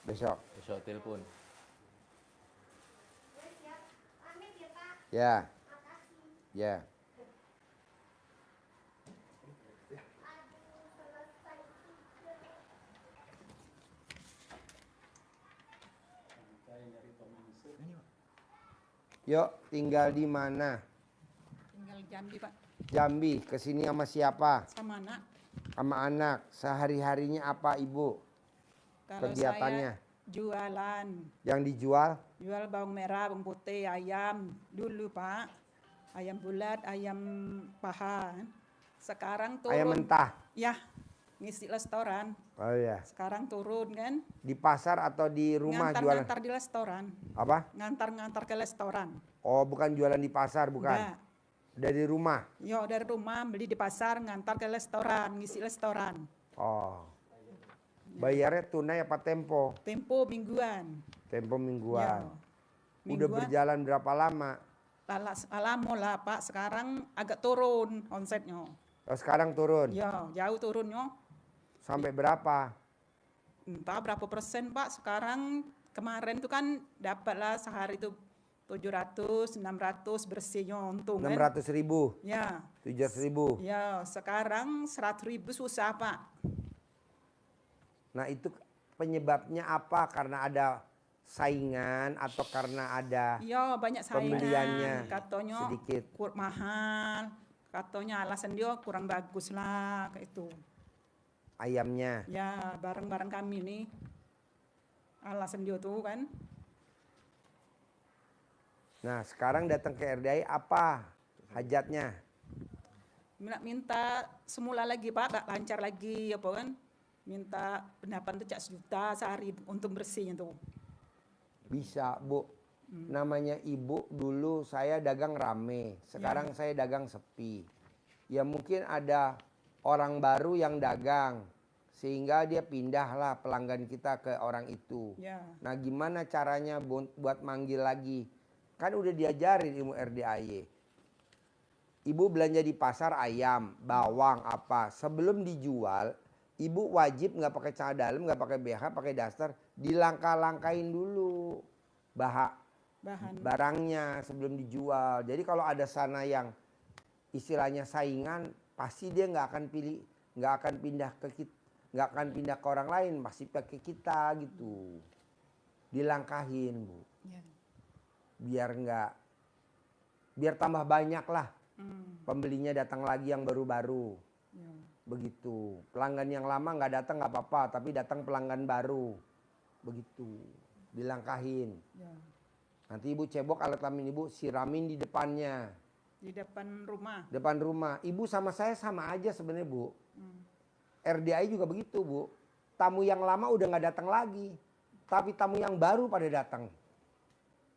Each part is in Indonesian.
Besok. Besok telepon. Ya. Ya. Yuk, tinggal di mana? Tinggal Jambi, Pak. Jambi. Kesini sama siapa? Sama anak. Sama anak. Sehari-harinya apa, Ibu? Kalau Kegiatannya? saya jualan. Yang dijual? Jual bawang merah, bawang putih, ayam. Dulu, Pak. Ayam bulat, ayam paha. Sekarang turun. Ayam mentah? Ya, ngisi restoran. Oh iya. Sekarang turun kan. Di pasar atau di rumah jualan? Ngantar di restoran. Apa? Ngantar ke restoran. Oh, bukan jualan di pasar, bukan? Enggak. Dari rumah? Yo, dari rumah beli di pasar, ngantar ke restoran, ngisi restoran. Oh. Bayarnya tunai apa tempo? Tempo mingguan. Tempo mingguan. Yo. Udah berjalan berapa lama? Lama lah Pak, sekarang agak turun omsetnya. Oh, sekarang turun? Ya, jauh turunnya. Sampai berapa? Entah berapa persen Pak, sekarang kemarin tuh kan dapatlah sehari itu 700, 600 bersihnya untung 600 ribu? Ya. 700 ribu? Ya, sekarang 100 ribu susah Pak. Nah itu penyebabnya apa? Karena ada saingan atau karena ada Ya, banyak pembeliannya saingan. Katanya sedikit? mahal. Katanya alasan dia kurang bagus lah, kayak itu. Ayamnya? Ya, barang-barang kami nih. Alasan dia tuh kan. Nah sekarang datang ke RDI apa hajatnya? Minta semula lagi Pak, gak lancar lagi apa kan. Minta pendapatan tuh 1 juta sehari untuk bersihnya tuh. Bisa Bu. Namanya Ibu dulu saya dagang rame. Sekarang saya dagang sepi. Ya mungkin ada orang baru yang dagang. Sehingga dia pindahlah pelanggan kita ke orang itu. Ya. Nah gimana caranya buat manggil lagi? Kan udah diajarin ilmu RDAY. Ibu belanja di pasar ayam, bawang apa. Sebelum dijual, ibu wajib nggak pakai celana dalam, nggak pakai BH, pakai daster. Dilangkah-langkain dulu Bahan. barangnya sebelum dijual. Jadi kalau ada sana yang istilahnya saingan, pasti dia nggak akan pilih, nggak akan pindah ke kita, nggak akan pindah ke orang lain, pasti pakai kita gitu. Dilangkahin Bu. Ya. Biar tambah banyak lah pembelinya datang lagi yang baru-baru. Ya. Begitu. Pelanggan yang lama nggak datang nggak apa-apa, tapi datang pelanggan baru. Begitu. Dilangkahin. Ya. Nanti ibu cebok alat kelamin ibu, siramin di depannya. Di depan rumah. Depan rumah. Ibu sama saya sama aja sebenarnya Bu. RDI juga begitu Bu. Tamu yang lama udah nggak datang lagi. Tapi tamu yang baru pada datang.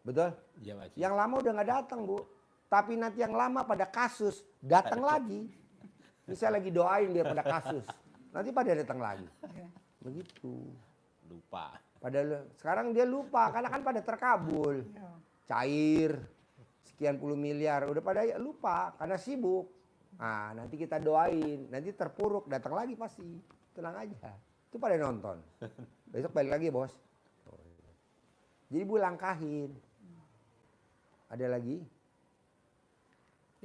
Betul? Iya, Pak Haji. Yang lama udah nggak datang Bu. Tapi nanti yang lama pada kasus datang lagi. Misalnya lagi doain dia pada kasus. Nanti pada datang lagi. Ya. Begitu. Lupa. Padahal sekarang dia lupa karena kan pada terkabul. Ya. Cair sekian puluh miliar. Udah pada lupa karena sibuk. Nah nanti kita doain. Nanti terpuruk datang lagi pasti. Tenang aja. Itu pada nonton. Besok balik lagi bos. Jadi Bu langkahin. Ada lagi?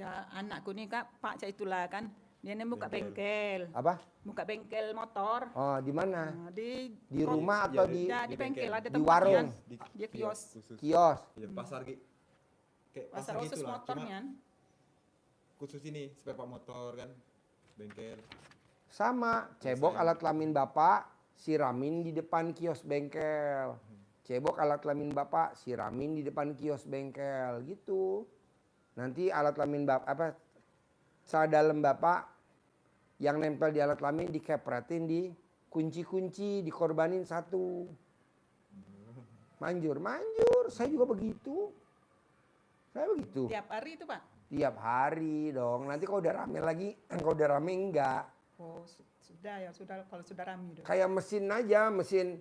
Ya, anakku nih Kak, Pak Caitulah kan. Dia nih buka bengkel. Apa? Buka bengkel motor. Oh di mana? Nah, Di rumah atau Iya, di Ya, di bengkel ada di tempatnya. warung? Dia kios. khusus. Kios? Iya, pasar kayak Pasar pasar khusus gitu lah. motornya. Cuma khusus ini spare part motor kan. Bengkel. Sama, cebok alat kelamin bapak, siramin di depan kios bengkel. Cebok alat kelamin bapak, siramin di depan kios bengkel, gitu. Nanti alat kelamin bapak, apa, celana dalam bapak yang nempel di alat kelamin dikepretin di kunci-kunci, dikorbanin satu. Manjur, saya juga begitu. Saya begitu. Tiap hari itu Pak. Tiap hari dong. Nanti kalau udah rame lagi, kalau udah rame enggak. Oh, sudah ya, sudah kalau sudah ramai udah. Kayak mesin aja, mesin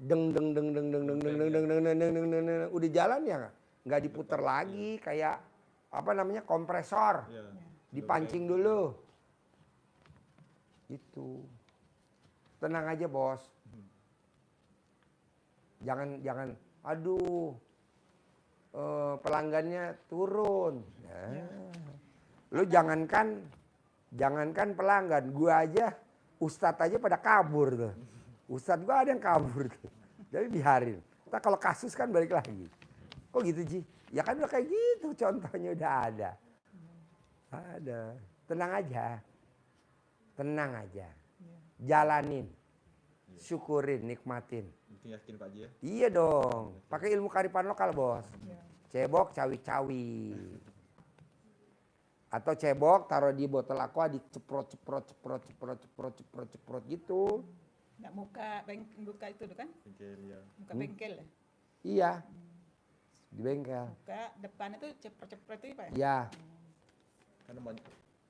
deng deng deng deng deng deng deng deng deng deng deng deng deng deng deng udah jalan ya nggak diputer lagi kayak apa namanya kompresor Iya. dipancing dulu itu tenang aja bos Jangan aduh pelanggannya turun. Nah, lu jangankan pelanggan, gua aja ustadz aja pada kabur tuh. Ustadz gua ada yang kabur tuh. Jadi biarin. Ntar kalau kasus kan balik lagi. Kok gitu Ji? Ya kan udah kayak gitu contohnya udah ada. Ada. Tenang aja. Tenang aja. Jalanin. Syukurin, nikmatin. Penting yakin Pak Haji ya. Iya dong. Pakai ilmu kearifan lokal, Bos. Ya. Cebok cawi-cawi. Atau cebok taruh di botol aqua diceprot gitu. Nggak buka itu tuh kan? Bengkel ya. Buka bengkel ya. Iya. Di bengkel. Buka depan itu cepet-cepet itu Pak ya? Iya. Karena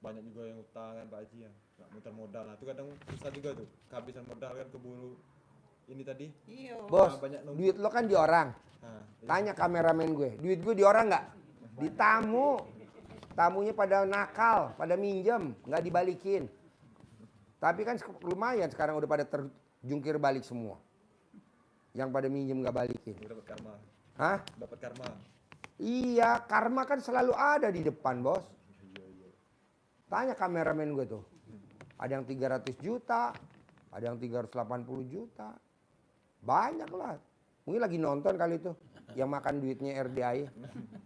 banyak juga yang utang kan Pak Haji ya. Nggak muter modal. Nah itu kadang susah juga tuh. Kehabisan modal kan keburu ini tadi. Iya. Bos, banyak nunggu. duit lo kan di orang. Nah, iya. Tanya kameramen gue, duit gue di orang nggak? Di tamu. Tamunya pada nakal, pada minjem, nggak dibalikin. Tapi kan lumayan sekarang udah pada terjungkir balik semua. Yang pada minjem nggak balikin. Dapat karma. Hah? Dapat karma. Iya, karma kan selalu ada di depan, Bos. Iya. Tanya kameramen gue tuh. Ada yang 300 juta, ada yang 380 juta. Banyak lah. Mungkin lagi nonton kali itu. Yang makan duitnya RDI.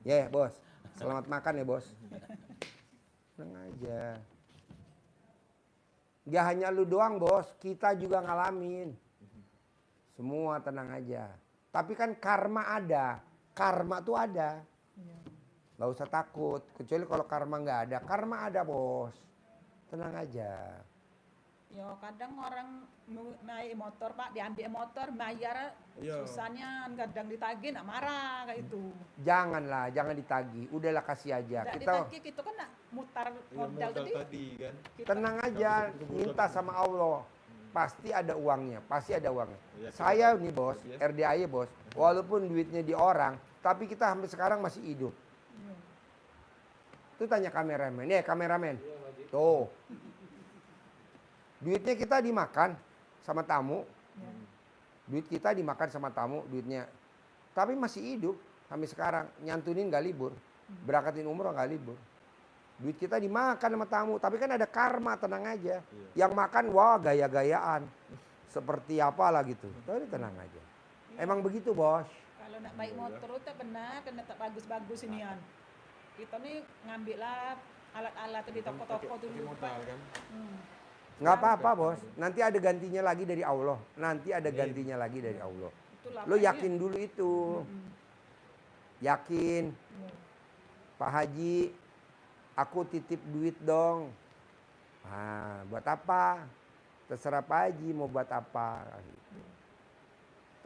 Ya, Bos. Selamat makan ya, Bos. Tenang aja. Gak hanya lu doang, Bos. Kita juga ngalamin. Semua tenang aja. Tapi kan karma ada. Karma tuh ada. Iya. Gak usah takut. Kecuali kalau karma nggak ada. Karma ada, Bos. Tenang aja. Ya kadang orang naik motor Pak, diambil motor, bayar Iya. susahnya kadang ditagih, nak marah kayak itu. Janganlah, jangan ditagih. Udahlah kasih aja. Nggak Kita ditagih itu kan nak mutar Iya, modal modal tadi. tadi kan. Kita- tenang aja. Minta sama Allah. Pasti ada uangnya. Pasti ada uangnya. Iya, Saya nih, Bos. Yes. RDI Bos. Walaupun duitnya di orang. Tapi kita sampai sekarang masih hidup. Iya. Tuh tanya kameramen. Ya kameramen. Tuh. Duitnya kita dimakan sama tamu. Ya. Duit kita dimakan sama tamu, duitnya. Tapi masih hidup sampai sekarang. Nyantunin gak libur. Berangkatin umroh gak libur. Duit kita dimakan sama tamu. Tapi kan ada karma, tenang aja. Iya. Yang makan, wah gaya-gayaan. Seperti apalah gitu. Tapi tenang aja. Emang begitu, Bos. Kalau nak baik motor itu tak benar, kena tak bagus-bagus inian. Kita nih ngambil lah alat-alat di toko-toko tuh Pakai dulu, modal Pak. kan. Hmm. Nggak apa-apa, Bos. Nanti ada gantinya lagi dari Allah. Nanti ada gantinya lagi dari Allah. Itulah Lo makanya. yakin dulu itu. Yakin. Iya. Pak Haji, aku titip duit dong. Nah, buat apa? Terserah Pak Haji mau buat apa.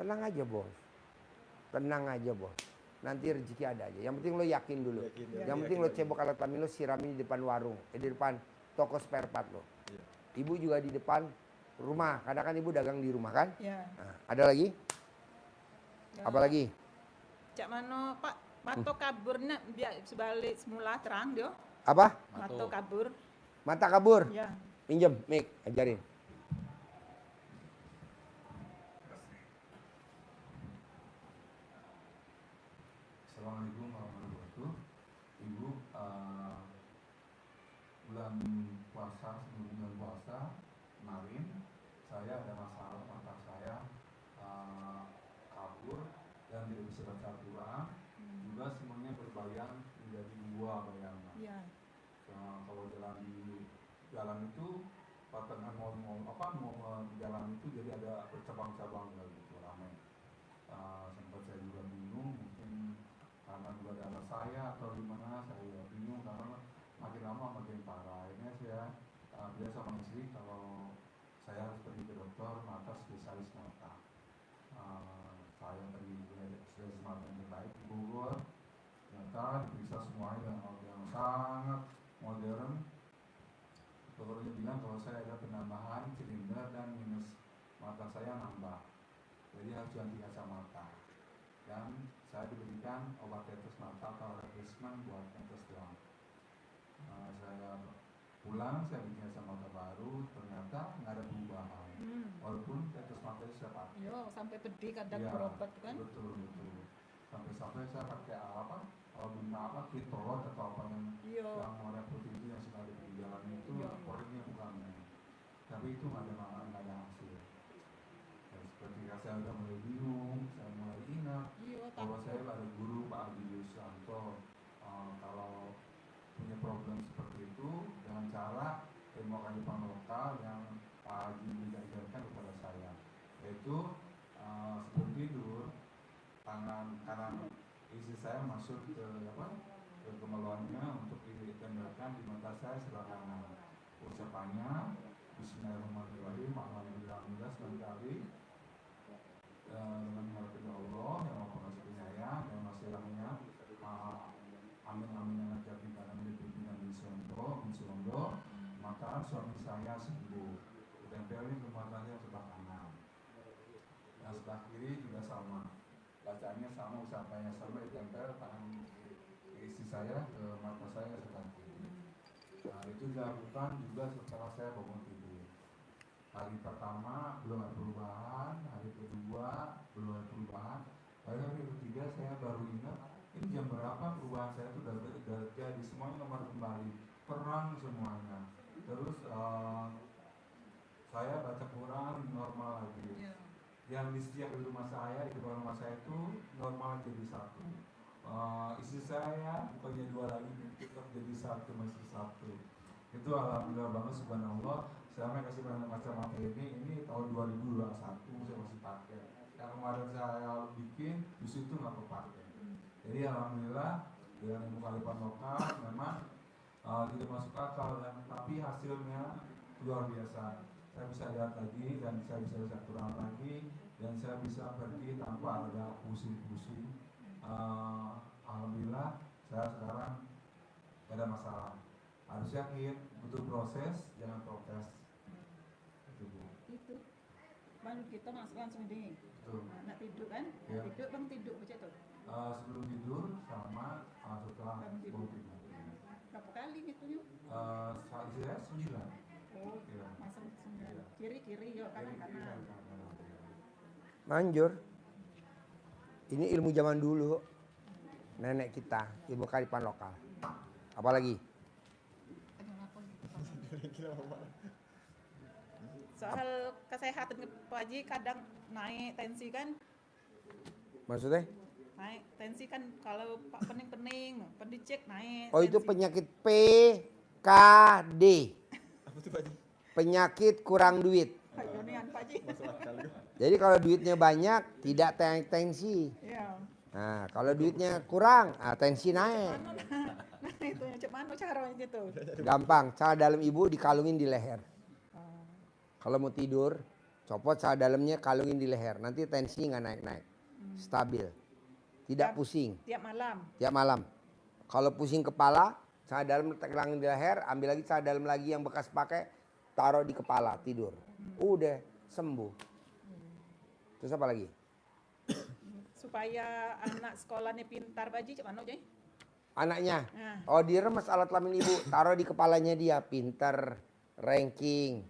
Tenang aja, Bos. Tenang aja, Bos. Nanti rezeki ada aja. Yang penting lo yakin dulu. Yakin, Yang penting lo cebok alat kelamin lo siramin di depan warung. Di depan toko spare part lo. Iya. Ibu juga di depan rumah. Kadang kan ibu dagang di rumah kan? Ya. Nah, ada lagi? Ya. Apa lagi? Cak mano Pak, mato kaburnya biar sebalik semula terang dia. Apa? Mato kabur. Mata kabur. Ya. Pinjem, Mik, ajarin. Assalamualaikum warahmatullahi wabarakatuh. Ibu, bulan puasa, sebelum bulan puasa kemarin saya ada masalah mata saya kabur dan tidak bisa baca Al-Quran. Juga semuanya berbayang menjadi dua bayangan. Ya. Kalau jalan di jalan itu pertengahan mau di jalan itu jadi ada bercabang-cabang gitu ramai. Sempat saya juga bingung, mungkin karena juga darah saya atau gimana, saya juga bingung karena makin lama makin parah. Akhirnya saya biasa sama istri kalau saya harus pergi ke dokter mata, spesialis mata. Saya pergi ke spesialis mata yang terbaik di Bogor. Ternyata diperiksa semuanya dengan alat yang sangat modern. Dokternya bilang kalau saya ada penambahan silinder dan minus mata saya nambah. Jadi harus ganti kacamata. Dan saya diberikan obat tetes mata atau replacement buat tetes doang. Saya pulang, saya bikin kacamata baru, ternyata nggak ada perubahan. Walaupun tetes matanya saya pakai. Yo, sampai pedih kadang Iya, berobat kan. betul. Sampai-sampai saya pakai benda kitolot atau apa Iya. yang warna putih itu yang sekali di jalan itu Iya. poinnya bukan. Tapi itu nggak ada hasil. Dan ketika saya udah mulai bingung, saya mulai ingat Iya, bahwa takut. saya ada guru Pak Adi Yusanto, kalau punya problem seperti itu dengan cara ilmu kehidupan lokal yang Pak Haji mengajarkan kepada saya, yaitu sebelum tidur tangan kanan istri saya masuk ke kemaluannya untuk ditempelkan di mata saya sebelah kanan. Ucapannya Bismillahirrahmanirrahim, alhamdulillah 9 kali, dengan mengharapkan Allah yang maha pengasih penyayang yang masih rahimnya, amin amin yang najat di kanan di pimpinan di Sondo, maka suami saya sembuh. Ditempelin ke matanya sebelah kanan. Yang sebelah kiri juga sama, bacanya sama, ucapannya sama, ditempel tangan istri saya ke mata saya sebelah kiri. Nah, itu dilakukan juga setelah saya bangun tidur. Hari pertama belum ada perubahan, hari kedua belum ada perubahan, hari ketiga saya baru ingat ini jam berapa perubahan saya itu udah jadi, semuanya nomor kembali, terang semuanya. Terus saya baca Quran normal lagi. Yang di setiap di rumah saya, di kepala rumah saya itu normal jadi satu. Istri saya bukannya 2 lagi, tetap jadi satu, masih satu. Itu alhamdulillah banget, subhanallah. Saya kasih kacamata ini tahun 2021 saya masih pakai. Yang kemarin saya bikin justru itu nggak kepake. Jadi alhamdulillah dengan ilmu kearifan lokal memang tidak masuk akal, tapi hasilnya luar biasa. Saya bisa lihat lagi dan saya bisa lihat kurang lagi dan saya bisa pergi tanpa ada pusing-pusing. Alhamdulillah saya sekarang tidak ada masalah. Harus yakin, butuh proses, jangan protes. Itu baru kita masuk langsung ini. Nak tidur kan? Ya. Tidur bang tidur baca tuh. Sebelum tidur sama setelah Bangun tidur. bangun tidur. Berapa kali ngitungnya? Saya 9. Oh, Iya. masuk sembilan. Kiri yo kanan kanan. Manjur. Ini ilmu zaman dulu. Nenek kita, ilmu kearifan lokal. Apalagi? Soal kesehatan Pak Haji kadang naik tensi kan, Maksudnya? naik tensi kan kalau Pak pening-pening, dicek naik. Oh, itu tensi. penyakit PKD. Apa tuh Pak Haji? Penyakit kurang duit. Jonian Pak Haji. Masuk akal juga. Jadi kalau duitnya banyak, tidak tensi. Iya. Nah, kalau duitnya kurang, tensi naik. Nah itu cek mana caranya itu? Gampang, cara dalam ibu dikalungin di leher. Kalau mau tidur, copot cara dalamnya, kalungin di leher. Nanti tensinya nggak naik-naik. Stabil. Tidak pusing. Tiap malam. Tiap malam. Kalau pusing kepala, cara dalam kalungin di leher, ambil lagi cara dalam lagi yang bekas pakai, taruh di kepala, tidur. Udah, sembuh. Terus apa lagi? Supaya anak sekolahnya pintar Pak Haji, cek mana Jay? Anaknya. Nah. Oh, diremes alat kelamin ibu, taruh di kepalanya dia, pinter, ranking,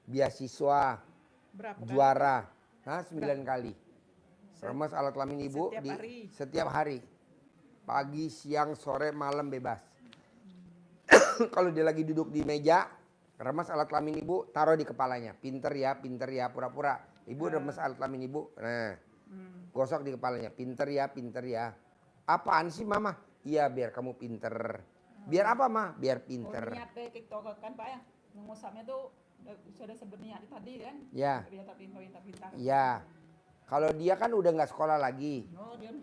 beasiswa, Berapa kali? juara. 9 kali. Remes alat kelamin ibu Setiap hari. setiap hari. Pagi, siang, sore, malam bebas. Kalau dia lagi duduk di meja, remes alat kelamin ibu, taruh di kepalanya. Pinter ya, pura-pura. Ibu remes alat kelamin ibu. Nah, gosok di kepalanya. Pinter ya. Apaan sih mama? Iya, biar kamu pinter. Biar apa mah? Biar Oh, pinter. niat deh TikTok kan Pak ya? Ngusapnya tuh sudah sebut niat tadi kan? Ya. Biar tak pintar. Iya. Kalau dia kan udah nggak sekolah lagi. Oh, dia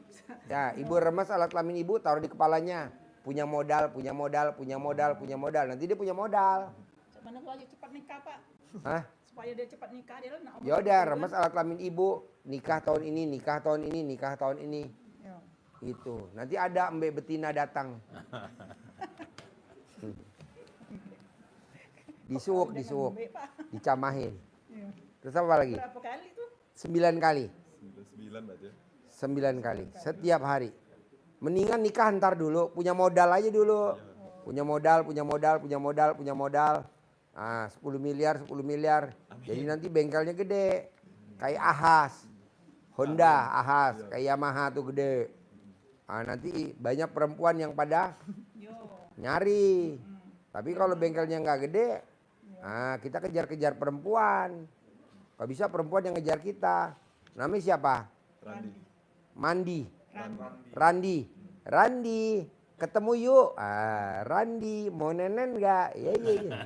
Ya, ibu remes alat kelamin ibu, taruh di kepalanya. Punya modal. Nanti dia punya modal. Mana Pak Haji cepat nikah Pak? Hah? Supaya dia cepat nikah dia nak. Ya udah, remes alat kelamin ibu. Nikah tahun ini. Ya. Itu. Nanti ada Mbak Betina datang. Disuuk. Ambil, Pak. Dicamahin. Ya. Terus apa lagi? Berapa kali tuh? 9 kali. 9 Pak Haji. 9 kali. Setiap hari. Mendingan nikah ntar dulu. Punya modal aja dulu. Punya modal. Ah, 10 miliar, 10 miliar. Jadi nanti bengkelnya gede. Kayak Ahas. Honda, Ahas, kayak Yamaha tuh gede. Ah, nanti banyak perempuan yang pada Yo. nyari. Tapi kalau bengkelnya nggak gede, kita kejar-kejar perempuan. Kalau bisa perempuan yang ngejar kita. Namanya siapa? Randi. Mandi. Randi. Randi. Randi. Ketemu yuk. Randi mau nenen nggak? Iya, iya, iya.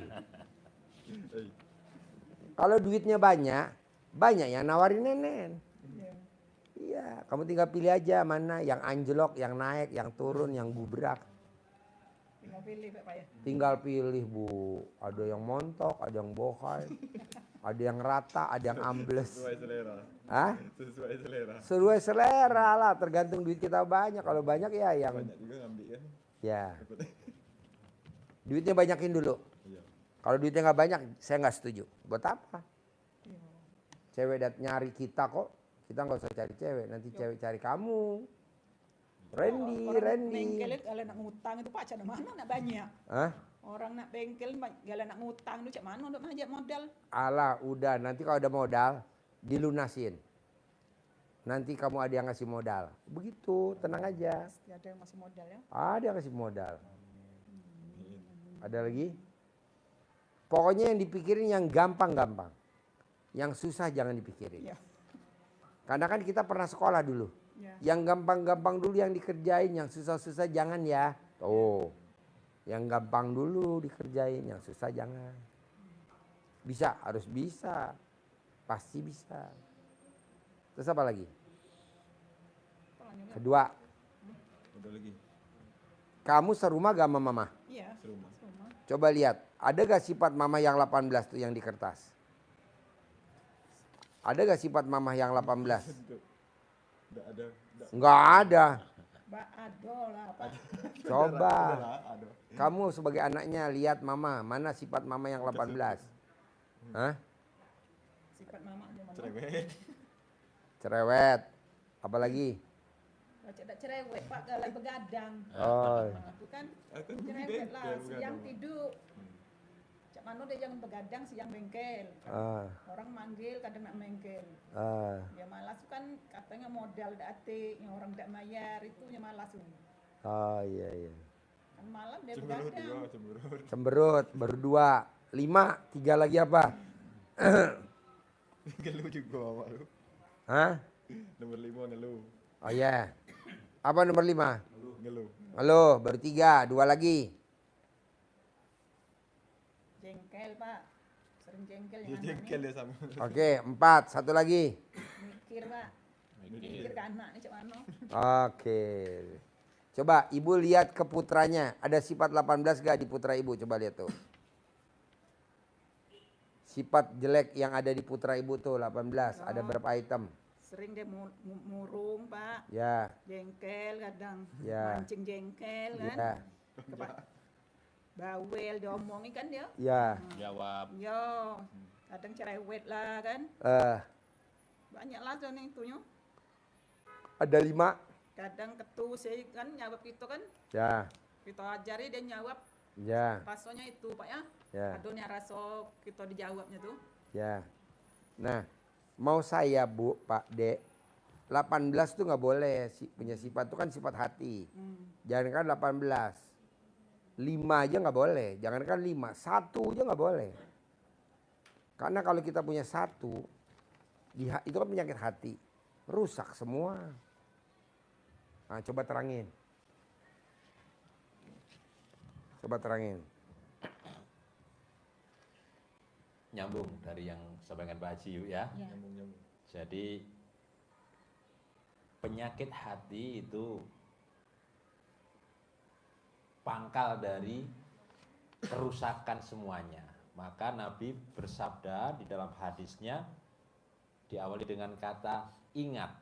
Kalau duitnya banyak, banyak yang nawarin nenen. Iya. Iya, kamu tinggal pilih aja mana yang anjlok, yang naik, yang turun, yang gubrak. Tinggal pilih Pak ya. Tinggal pilih Bu. Ada yang montok, ada yang bohai, ada yang rata, ada yang ambles. Sesuai selera. Hah? Sesuai selera. Sesuai selera lah, tergantung duit kita banyak. Kalau banyak ya yang Banyak juga ngambil kan. ya. Duitnya banyakin dulu. Iya. Kalau duitnya nggak banyak, saya nggak setuju. Buat apa? Iya. Cewek nyari kita kok. Kita nggak usah cari cewek. Nanti cewek cari kamu. Randy, Orang Randy. bengkel itu kalau nak ngutang itu Pak cak mana nak banyak. Hah? Orang nak bengkel kalau nak ngutang itu cak mana untuk ngajak modal. Alah, udah. Nanti kalau ada modal, dilunasin. Nanti kamu ada yang ngasih modal. Begitu, tenang aja. Pasti ada yang masih modal ya. Ada yang ngasih modal. Ada lagi? Pokoknya yang dipikirin yang gampang-gampang. Yang susah jangan dipikirin. Iya. Karena kan kita pernah sekolah dulu. Ya. Yang gampang-gampang dulu yang dikerjain, yang susah-susah jangan ya. Tuh. Yang gampang dulu dikerjain, yang susah jangan. Bisa, harus bisa. Pasti bisa. Terus apa lagi? Kedua, Udah lagi. kamu serumah gak sama mama? Iya. Serumah. Rumah. Coba lihat, ada gak sifat mama yang 18 tuh yang di kertas? Ada gak sifat mama yang 18? Udah ada. Udah. Nggak ada. Mbak Ado lah Pak. Coba. Ada. Kamu sebagai anaknya lihat mama, mana sifat mama yang 18? Hah? Sifat mama dia mana? Cerewet. Cerewet. Apalagi? Baca tak cerewet Pak kalau begadang. Oh, Nah, itu kan Aku cerewet lah. begadang. Siang tidur. Cak mana dia jangan begadang siang bengkel. Orang manggil kadang nak bengkel. Ya malas tuh kan katanya modal dati yang orang tidak bayar itu yang malas tuh. iya, iya. Kan malam dia Cemberut begadang. juga, cemberut. Cemberut, berdua. 5, 3 lagi apa? Ngeluh juga mama lu. Hah? Nomor 5 ngeluh. Oh iya. Apa nomor 5? Ngeluh. Halo, baru 3, 2 lagi. Jengkel Pak. Sering jengkel Dia yang anak jengkel nih. dia sama. Oke, 4, 1 lagi. Mikir Pak. Mikir ke anak nih cak mana. Oke. Coba ibu lihat ke putranya. Ada sifat 18 gak di putra ibu? Coba lihat tuh. Sifat jelek yang ada di putra ibu tuh 18. Ada berapa item? Sering dia murung Pak. Ya, Jengkel kadang. Ya. Mancing jengkel kan. ya, Bawel diomongin kan dia. ya. Jawab. Yo. Kadang cerewet lah kan. Banyak lah tuh nih itunya. Ada 5. Kadang ketu saya kan jawab itu kan. Ya, Kita ajari dia jawab. ya, Rasanya itu Pak ya. ya, Aduhnya rasa kita dijawabnya tuh. ya. Nah, mau saya Bu, Pak, Dek. 18 tuh nggak boleh punya sifat itu kan sifat hati. Jangankan 18. 5 aja nggak boleh. Jangankan 5, 1 aja nggak boleh. Karena kalau kita punya 1, itu kan penyakit hati. Rusak semua. Nah, coba terangin. Coba terangin. Nyambung dari yang sampaikan Pak Haji yuk ya. Nyambung-nyambung. Jadi penyakit hati itu pangkal dari kerusakan semuanya. Maka Nabi bersabda di dalam hadisnya diawali dengan kata ingat.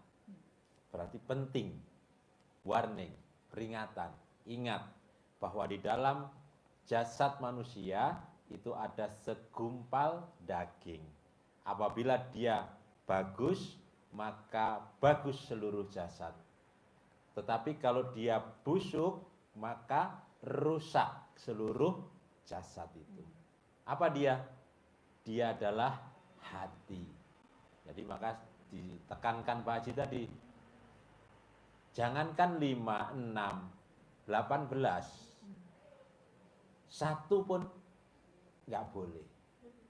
Berarti penting, warning, peringatan, ingat bahwa di dalam jasad manusia itu ada segumpal daging. Apabila dia bagus, maka bagus seluruh jasad. Tetapi kalau dia busuk, maka rusak seluruh jasad itu. Apa dia? Dia adalah hati. Jadi maka ditekankan Pak Haji tadi, jangankan 5, 6, 18, satu pun nggak boleh.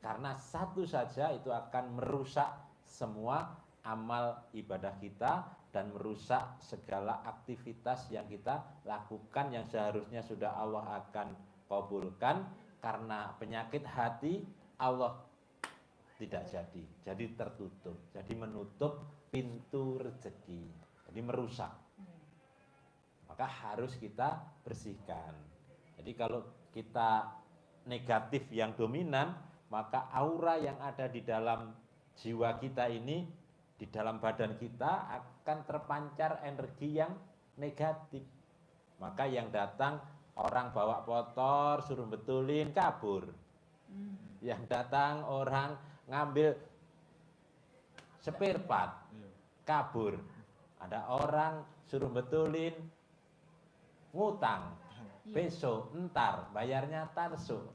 Karena satu saja itu akan merusak semua amal ibadah kita dan merusak segala aktivitas yang kita lakukan yang seharusnya sudah Allah akan kabulkan. Karena penyakit hati Allah tidak jadi tertutup, jadi menutup pintu rezeki, jadi merusak. Maka harus kita bersihkan. Jadi kalau kita negatif yang dominan, maka aura yang ada di dalam jiwa kita ini, di dalam badan kita akan terpancar energi yang negatif. Maka yang datang orang bawa motor suruh betulin kabur. Yang datang orang ngambil spare part kabur. Ada orang suruh betulin ngutang. Besok, entar, bayarnya tarso.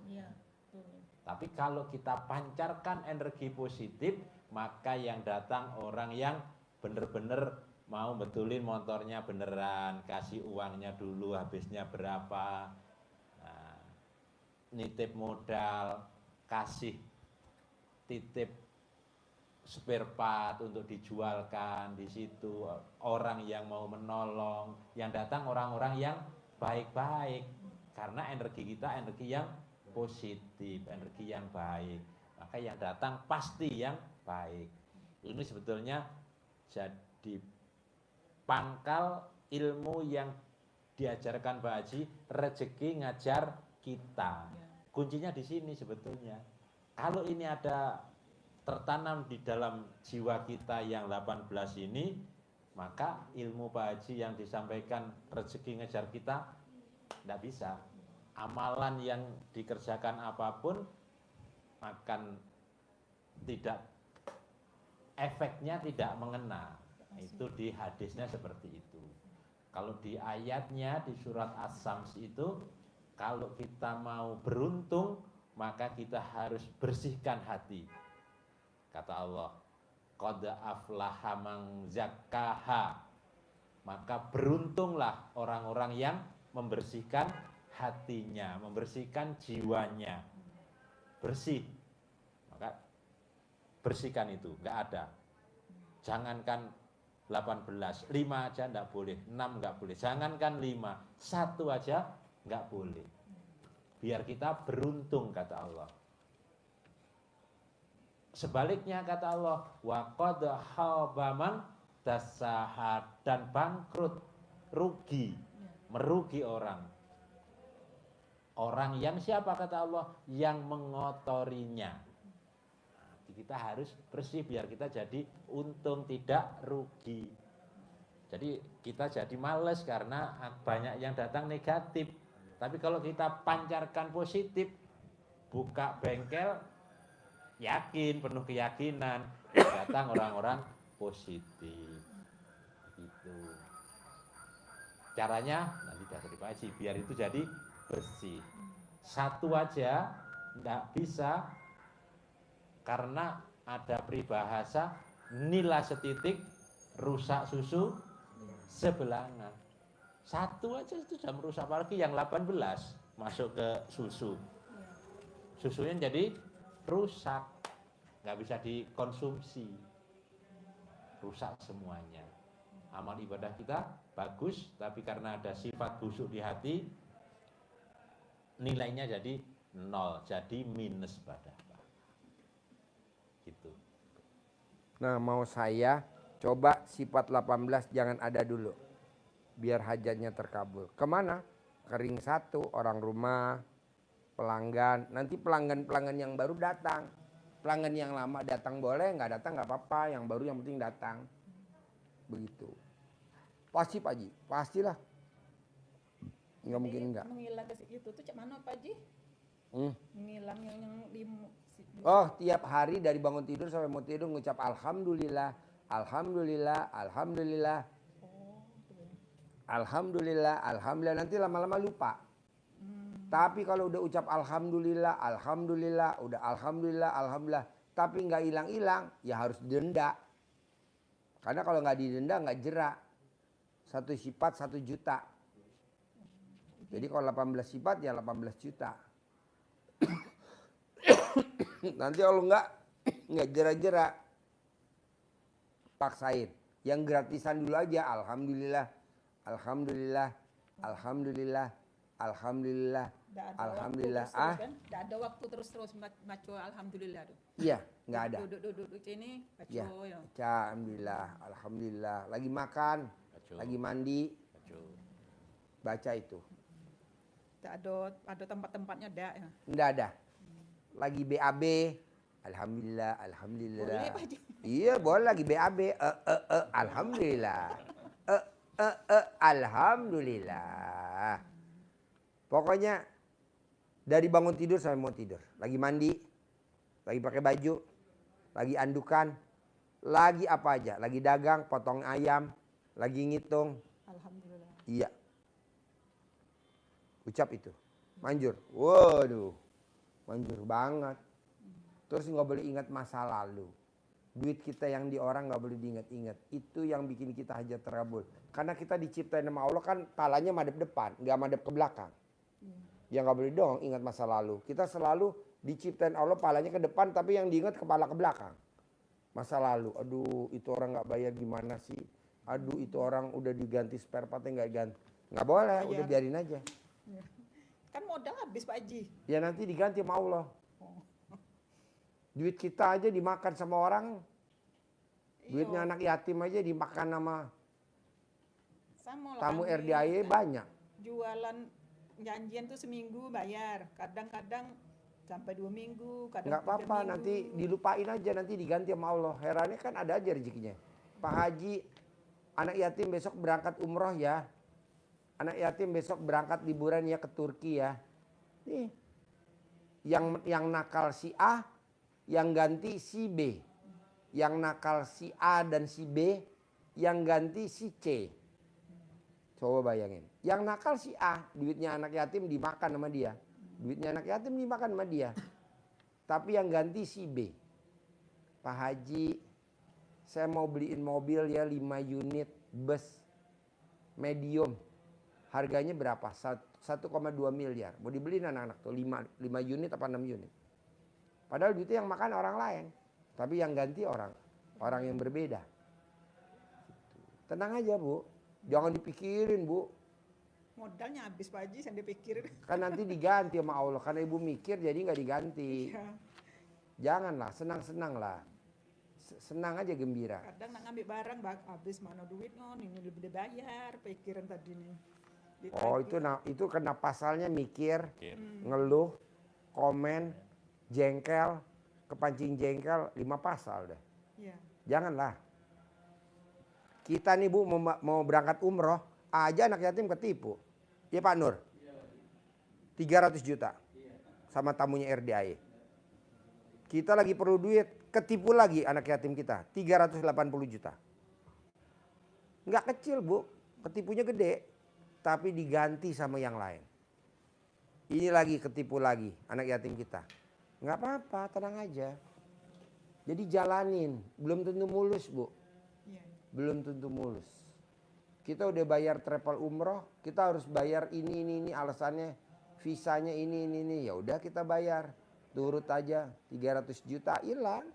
Iya, betul. Tapi kalau kita pancarkan energi positif, maka yang datang orang yang benar-benar mau betulin motornya beneran, kasih uangnya dulu, habisnya berapa, nah, nitip modal, kasih titip spare part untuk dijualkan di situ, orang yang mau menolong, yang datang orang-orang yang baik-baik, karena energi kita energi yang positif, energi yang baik, maka yang datang pasti yang baik. Ini sebetulnya jadi pangkal ilmu yang diajarkan Pak Haji, rezeki ngajar kita. Kuncinya di sini sebetulnya. Kalau ini ada tertanam di dalam jiwa kita yang 18 ini, maka ilmu Pak Haji yang disampaikan rezeki ngejar kita tidak bisa. Amalan yang dikerjakan apapun akan tidak, efeknya tidak mengena. Itu di hadisnya seperti itu. Kalau di ayatnya di surat As-Sams itu, kalau kita mau beruntung maka kita harus bersihkan hati. Kata Allah, qad aflaha man zakkaha. Maka beruntunglah orang-orang yang membersihkan hatinya, membersihkan jiwanya. Bersih. Maka bersihkan itu, enggak ada. Jangankan 18, 5 aja enggak boleh, 6 enggak boleh. Jangankan 5, 1 aja enggak boleh. Biar kita beruntung, kata Allah. Sebaliknya kata Allah, wa qad khaba man dassaha, dan bangkrut, rugi, merugi orang. Orang yang siapa kata Allah? Yang mengotorinya. Nah, kita harus bersih biar kita jadi untung, tidak rugi. Jadi kita jadi males karena banyak yang datang negatif. Tapi kalau kita pancarkan positif, buka bengkel, yakin, penuh keyakinan, datang orang-orang positif. Gitu. Caranya nanti dari Pak Haji, biar itu jadi bersih. Satu aja enggak bisa, karena ada peribahasa nila setitik rusak susu sebelangan. Satu aja itu sudah merusak, apalagi yang 18 masuk ke susu. Susunya jadi rusak, nggak bisa dikonsumsi, rusak semuanya. Amal ibadah kita bagus, tapi karena ada sifat busuk di hati, nilainya jadi 0, jadi minus pada gitu. Nah, mau saya coba sifat 18 jangan ada dulu, biar hajatnya terkabul. Kemana? Kering satu, orang rumah, pelanggan. Nanti pelanggan-pelanggan yang baru datang. Pelanggan yang lama datang boleh, nggak datang nggak apa-apa. Yang baru yang penting datang. Begitu. Pasti Pak Haji, pastilah. Nggak mungkin enggak. Menghilang ke situ tuh cak mana Pak Haji? Menghilang yang di Oh, tiap hari dari bangun tidur sampai mau tidur ngucap alhamdulillah, alhamdulillah, alhamdulillah. Alhamdulillah, alhamdulillah, nanti lama-lama lupa. Tapi kalau udah ucap alhamdulillah, alhamdulillah, udah alhamdulillah, alhamdulillah, tapi nggak hilang-hilang, ya harus denda. Karena kalau nggak didenda nggak jerak. 1 sifat 1 juta. Jadi kalau 18 sifat ya 18 juta. Nanti kalau nggak jerak-jerak, paksain. Yang gratisan dulu aja, alhamdulillah, alhamdulillah, alhamdulillah, alhamdulillah, alhamdulillah. Nggak ada waktu terus-terus baca alhamdulillah tuh. Iya, nggak ada. Duduk sini baca Ya, ya. baca alhamdulillah, alhamdulillah. Lagi makan, Baca. lagi mandi, Baca. baca itu. Nggak ada tempat-tempatnya ada ya. Nggak ada. Lagi BAB, alhamdulillah, alhamdulillah. Boleh Pak Haji. Iya, boleh lagi BAB, alhamdulillah. Alhamdulillah. Pokoknya dari bangun tidur sampai mau tidur. Lagi mandi, lagi pakai baju, lagi andukan, lagi apa aja. Lagi dagang, potong ayam, lagi ngitung. Alhamdulillah. Iya. Ucap itu. Manjur. Waduh. Manjur banget. Terus nggak boleh ingat masa lalu. Duit kita yang di orang nggak boleh diingat-ingat. Itu yang bikin kita hajat terkabul. Karena kita diciptain sama Allah kan palanya madep depan, nggak madep ke belakang. Ya nggak boleh dong ingat masa lalu. Kita selalu diciptain Allah palanya ke depan, tapi yang diingat kepala ke belakang. Masa lalu, aduh itu orang nggak bayar gimana sih? Aduh itu orang udah diganti spare partnya nggak ganti. Nggak boleh, udah biarin aja. Kan modal habis Pak Haji. Ya nanti diganti sama Allah. Duit kita aja dimakan sama orang. Duitnya anak yatim aja dimakan sama Sama lah tamu kami RDAY banyak. Jualan janjian tuh seminggu bayar. Kadang-kadang sampai 2 minggu. Kadang Nggak 3 apa-apa, minggu. nanti dilupain aja, nanti diganti sama Allah. Herannya kan ada aja rezekinya. Pak Haji, anak yatim besok berangkat umroh ya. Anak yatim besok berangkat liburan ya ke Turki ya. Nih, yang nakal si A, yang ganti si B. Yang nakal si A dan si B, yang ganti si C. Coba bayangin. Yang nakal si A, duitnya anak yatim dimakan sama dia. Duitnya anak yatim dimakan sama dia. Tapi yang ganti si B. Pak Haji, saya mau beliin mobil ya 5 unit bus medium. Harganya berapa? 1,2 miliar. Mau dibeliin anak-anak tuh 5 unit apa 6 unit. Padahal duitnya yang makan orang lain. Tapi yang ganti orang yang berbeda. Tenang aja Bu. Jangan dipikirin Bu. Modalnya habis Pak Haji, saya dipikirin. Kan nanti diganti sama Allah. Karena Ibu mikir jadi nggak diganti. Ya. Janganlah, senang-senang lah. Senang aja, gembira. Kadang nak ngambil barang habis mana duitnya, ini lebih dibayar, pikiran tadi nih. Oh itu kena pasalnya mikir, Mikir. ngeluh, komen, jengkel, kepancing jengkel, 5 pasal deh. Iya. Janganlah. Kita nih Bu mau berangkat umroh, aja anak yatim ketipu. Iya Pak Nur? 300 juta sama tamunya RDAY. Kita lagi perlu duit, ketipu lagi anak yatim kita, 380 juta. Nggak kecil Bu, ketipunya gede, tapi diganti sama yang lain. Ini lagi ketipu lagi anak yatim kita. Nggak apa-apa, tenang aja. Jadi jalanin, belum tentu mulus Bu. Iya. Belum tentu mulus. Kita udah bayar travel umroh, kita harus bayar ini alasannya visanya ini. Ya udah kita bayar. Turut aja 300 juta hilang.